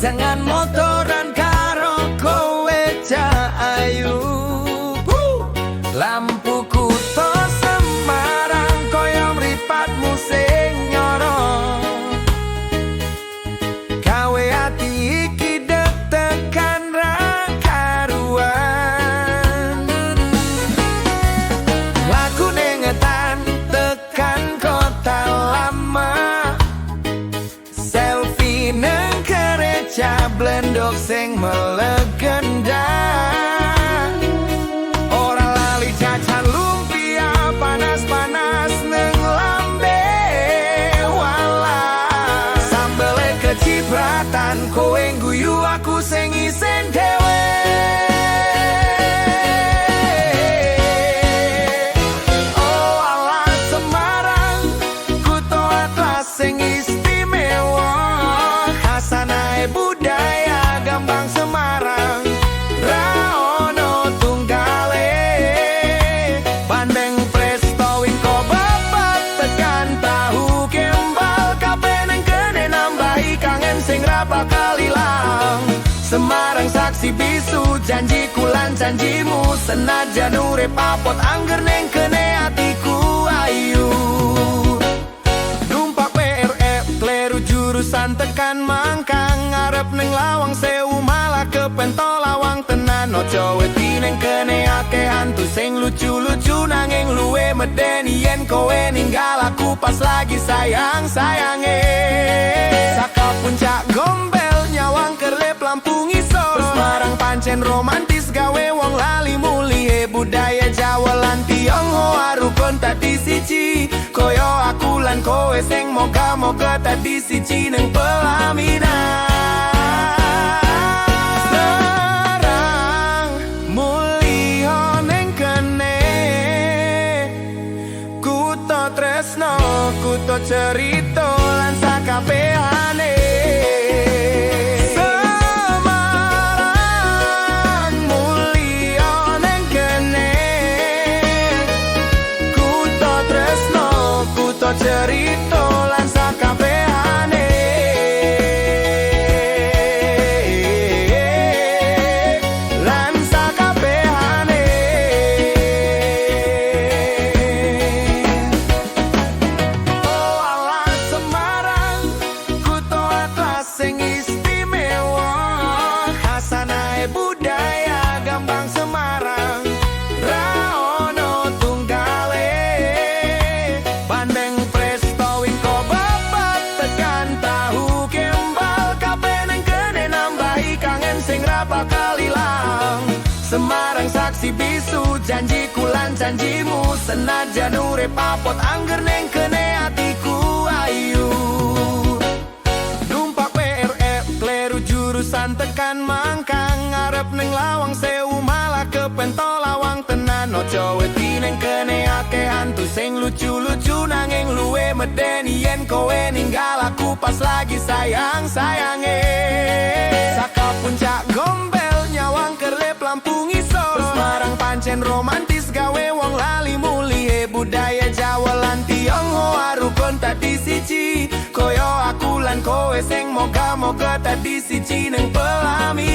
Jangan motoran karo kowe cah ayu. Lampu kutho Semarang koyo mripatmu sing nyorong. Gawe ati iki deg-degan ra karuan. Lagu nengetan tekan kota lama. Selfie neng gereja blendok sing melegenda. Ora lali jajan lumpia panas-panas neng lambe wala. Sambele kecipratan kowe guyu aku sing isen dhewe. Oh alah Semarang kutho atlas sing istimewa. Khasanae budaya Gambang Semarang ra ono tunggale. Bandeng presto wingko babat tekan tahu kembal. Kabeh neng kene nambahi kangen sing ra bakal ilang. Semarang saksi bisu janjiku lan janjimu. Senajan urip apot angger neng kene atiku ayu. Numpak PRE kleru jurusan tekan Mangkang. Ngarep neng Lawang Sewu malah ke Pentolawang tenan. Ojo wedi neng kene akeh hantu sing lucu-lucu nanging luwe medeni yen kowe ninggal aku pas lagi sayang-sayange. Saka puncak Gombel nyawang kerlep lampu ngisor. Semarang pancen romantis gawe wong lali mulie. Budaya Jawa lan Tionghoa rukun tadi siji. Koyo aku lan kowe sing moga-moga tadi siji neng pelaminan. Semarang mulya neng kene. Kutho tresno, kutho cerita lan sakabehane. Semarang mulya neng kene. Kutho tresno, kutho cerita lan sakabehane. Lan sakabehane. Oh alah Semarang kutho atlas sing istimewa. Khasanae budaya Gambang Semarang ra ono tunggale. Bandeng presto wingko babat tekan tahu kembal. Kabeh neng kene nambahi kangen sing ra bakal ilang. Semarang saksi bisu janjiku lan janjimu. Senajan urip apot angger neng kene atiku ayu. Numpak PRE kleru jurusan tekan Mangkang. Ngarep neng Lawang Sewu malah ke Pentolawang tenan. Ojo wedi neng kene akeh hantu sing lucu-lucu nanging luwe medeni yen kowe ninggal aku pas lagi sayang-sayange. Saka puncak Gombel nyawang kerlep lampu ngisor. Semarang pancen romantis gawe wong lali mulie. Budaya Jawa lan Tionghoa rukun tadi siji. Koyo aku lan kowe sing moga-moga tadi siji neng pelaminan.